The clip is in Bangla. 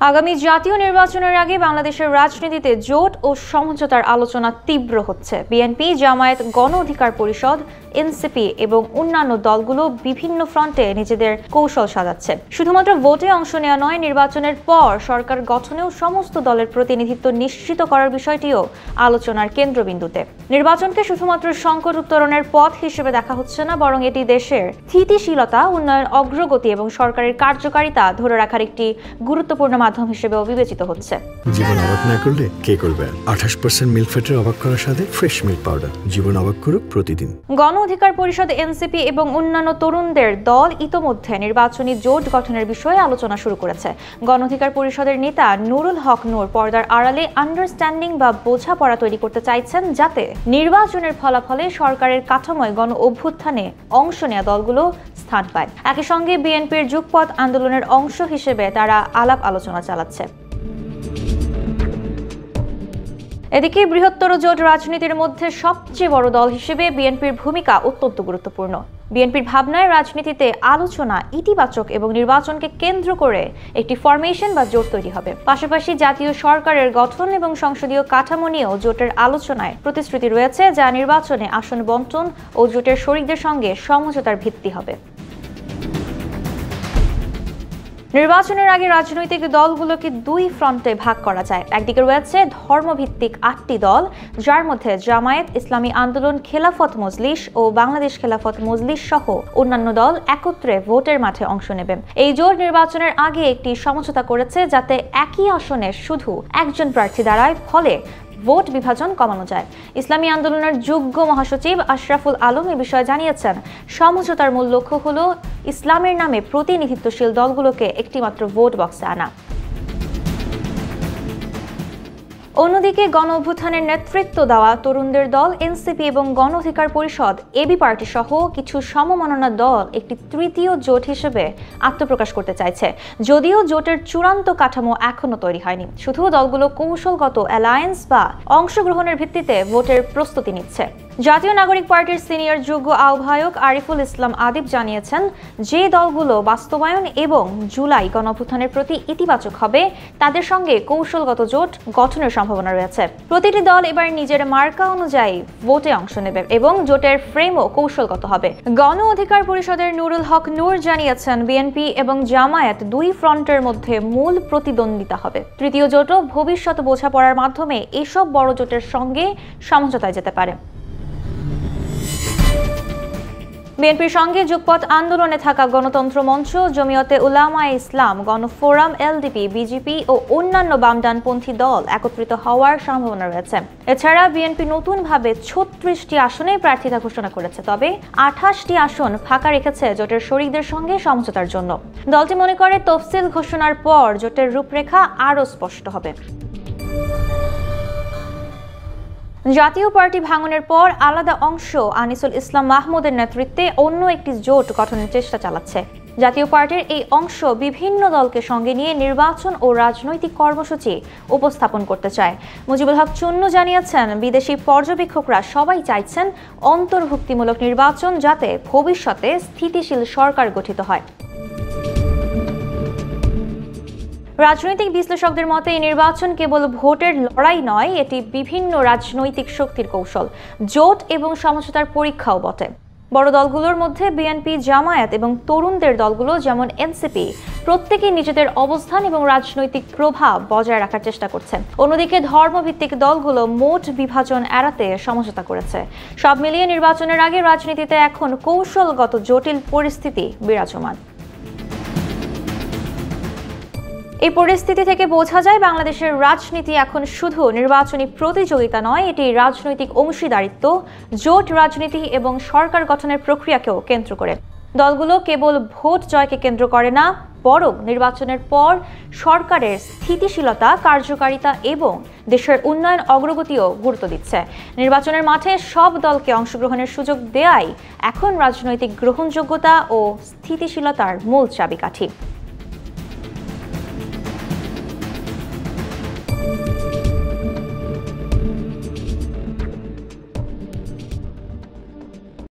আগামী জাতীয় নির্বাচনের আগে বাংলাদেশের রাজনীতিতে জোট ও সমঝোতার আলোচনা তীব্র হচ্ছে। বিএনপি, জামায়াত, গণ অধিকার পরিষদ, এনসিপি এবং অন্যান্য দলগুলো বিভিন্ন ফ্রন্টে নিজেদের কৌশল সাজাচ্ছে। শুধুমাত্র ভোটে অংশ নেওয়া নয়, নির্বাচনের পর সরকার গঠনেও সমস্ত দলের প্রতিনিধিত্ব নিশ্চিত করার বিষয়টিও আলোচনার কেন্দ্রবিন্দুতে। নির্বাচনকে শুধুমাত্র সংকট উত্তরণের পথ হিসেবে দেখা হচ্ছে না, বরং এটি দেশের স্থিতিশীলতা, উন্নয়ন অগ্রগতি এবং সরকারের কার্যকারিতা ধরে রাখার একটি গুরুত্বপূর্ণ মাধ্যম হিসেবেও বিবেচিত হচ্ছে। জীবন অবাক না করলে কে করবে? 28% মিল্ক ফ্যাটের অবাক করার সাথে ফ্রেশ মিল্ক পাউডার। জীবন অবাক করুক প্রতিদিন। গণ অধিকার পরিষদ, এনসিপি এবং অন্যান্য তরুণদের দল ইতোমধ্যে নির্বাচনী জোট গঠনের বিষয়ে আলোচনা শুরু করেছে। গণ অধিকার পরিষদের নেতা নুরুল হক নূর পর্দার আড়ালে আন্ডারস্ট্যান্ডিং বা বোঝাপড়া তৈরি করতে চাইছেন, যাতে নির্বাচনের ফলাফলে সরকারের কাঠামোয় গণ অভ্যুত্থানে অংশ নেওয়া দলগুলো স্থান পায়। একই সঙ্গে বিএনপির যুগপৎ আন্দোলনের অংশ হিসেবে তারা আলাপ আলোচনা চালাচ্ছে। এদিকে বৃহত্তর জোট রাজনীতির মধ্যে সবচেয়ে বড় দল হিসেবে বিএনপির ভূমিকা অত্যন্ত গুরুত্বপূর্ণ। বিএনপির ভাবনায় রাজনীতিতে আলোচনা ইতিবাচক এবং নির্বাচনকে কেন্দ্র করে একটি ফরমেশন বা জোট তৈরি হবে। পাশাপাশি জাতীয় সরকারের গঠন এবং সংসদীয় কাঠামো নিয়েও জোটের আলোচনায় প্রতিশ্রুতি রয়েছে, যা নির্বাচনে আসন বণ্টন ও জোটের শরিকদের সঙ্গে সমঝোতার ভিত্তি হবে। নির্বাচনের আগে রাজনৈতিক দলগুলোকে দুই ফ্রন্টে ভাগ করা যায়। একদিকে রয়েছে ধর্মভিত্তিক 8টি দল, যার মধ্যে জামায়াত, ইসলামী আন্দোলন, খেলাফত মজলিস ও বাংলাদেশ খেলাফত মজলিস সহ অন্যান্য দল একত্রে ভোটের মাঠে অংশ নেবে। এই জোট নির্বাচনের আগে একটি সমঝোতা করেছে, যাতে একই আসনে শুধু একজন প্রার্থী দাঁড়ায়, ফলে ভোট বিভাজন কমানো যায়। ইসলামী আন্দোলনের যুগ্ম মহাসচিব আশরাফুল আলম এ বিষয়ে জানিয়েছেন, সমঝোতার মূল লক্ষ্য হলো ইসলামের নামে প্রতিনিধিত্বশীল দলগুলোকে একটিমাত্র ভোট বক্সে আনা। অন্যদিকে গণ অভ্যুত্থানের নেতৃত্ব দেওয়া তরুণদের দল এনসিপি এবং গণ অধিকার পরিষদ, এবি পার্টি সহ কিছু সমমননা দল একটি তৃতীয় জোট হিসেবে আত্মপ্রকাশ করতে চাইছে। যদিও জোটের চূড়ান্ত কাঠামো এখনো তৈরি হয়নি, শুধু দলগুলো কৌশলগত অ্যালায়েন্স বা অংশগ্রহণের ভিত্তিতে ভোটের প্রস্তুতি নিচ্ছে। জাতীয় নাগরিক পার্টির সিনিয়র যুগ্ম আহ্বায়ক আরিফুল ইসলাম আদিব জানিয়েছেন, যে দলগুলো বাস্তবায়ন এবং জুলাই গণঅভ্যুত্থানের প্রতি ইতিবাচক হবে, তাদের সঙ্গে কৌশলগত জোট গঠনের সম্ভাবনা রয়েছে। প্রতিটি দল এবার নিজের মার্কা অনুযায়ী ভোটে অংশ নেবে এবং জোটের ফ্রেমও কৌশলগত হবে। গণ অধিকার পরিষদের নুরুল হক নূর জানিয়েছেন, বিএনপি এবং জামায়াত দুই ফ্রন্টের মধ্যে মূল প্রতিদ্বন্দ্বিতা হবে। তৃতীয় জোটও ভবিষ্যৎ বোঝাপড়ার মাধ্যমে এসব বড় জোটের সঙ্গে সমঝোতায় যেতে পারে। বিএনপির সঙ্গে যুগপৎ আন্দোলনে থাকা গণতন্ত্র মঞ্চ, জমিয়তে উলামায়ে ইসলাম, গণফোরাম, এলডিপি, বিজেপি ও অন্যান্য বামডানপন্থী দল একত্রিত হওয়ার সম্ভাবনা রয়েছে। এছাড়া বিএনপি নতুনভাবে 36টি আসনে প্রার্থিতা ঘোষণা করেছে, তবে 28টি আসন ফাঁকা রেখেছে জোটের শরিকদের সঙ্গে সমঝোতার জন্য। দলটি মনে করে, তফসিল ঘোষণার পর জোটের রূপরেখা আরও স্পষ্ট হবে। জাতীয় পার্টি ভাঙনের পর আলাদা অংশ আনিসুল ইসলাম মাহমুদের নেতৃত্বে অন্য একটি জোট গঠনের চেষ্টা চালাচ্ছে। জাতীয় পার্টির এই অংশ বিভিন্ন দলকে সঙ্গে নিয়ে নির্বাচন ও রাজনৈতিক কর্মসূচি উপস্থাপন করতে চায়। মুজিবুল হক চুন্নু জানিয়েছেন, বিদেশি পর্যবেক্ষকরা সবাই চাইছেন অন্তর্ভুক্তিমূলক নির্বাচন, যাতে ভবিষ্যতে স্থিতিশীল সরকার গঠিত হয়। রাজনৈতিক বিশ্লেষকদের মতে, এই নির্বাচন কেবল ভোটের লড়াই নয়, এটি বিভিন্ন রাজনৈতিক শক্তির কৌশল, জোট এবং সমঝোতার পরীক্ষাও বটে। বড় দলগুলোর মধ্যে বিএনপি, জামায়াত এবং তরুণদের দলগুলো যেমন এনসিপি, প্রত্যেকেই নিজেদের অবস্থান এবং রাজনৈতিক প্রভাব বজায় রাখার চেষ্টা করছে। অন্যদিকে ধর্মভিত্তিক দলগুলো মোট বিভাজন এড়াতে সমঝোতা করেছে। সব মিলিয়ে নির্বাচনের আগে রাজনীতিতে এখন কৌশলগত জটিল পরিস্থিতি বিরাজমান। এই পরিস্থিতি থেকে বোঝা যায়, বাংলাদেশের রাজনীতি এখন শুধু নির্বাচনী প্রতিযোগিতা নয়, এটি রাজনৈতিক অংশীদারিত্ব, জোট রাজনীতি এবং সরকার গঠনের প্রক্রিয়াকেও কেন্দ্র করে। দলগুলো কেবল ভোট জয়কে কেন্দ্র করে না, বরং নির্বাচনের পর সরকারের স্থিতিশীলতা, কার্যকারিতা এবং দেশের উন্নয়ন অগ্রগতিও গুরুত্ব দিচ্ছে। নির্বাচনের মাঠে সব দলকে অংশগ্রহণের সুযোগ দেয়াই এখন রাজনৈতিক গ্রহণযোগ্যতা ও স্থিতিশীলতার মূল চাবিকাঠি।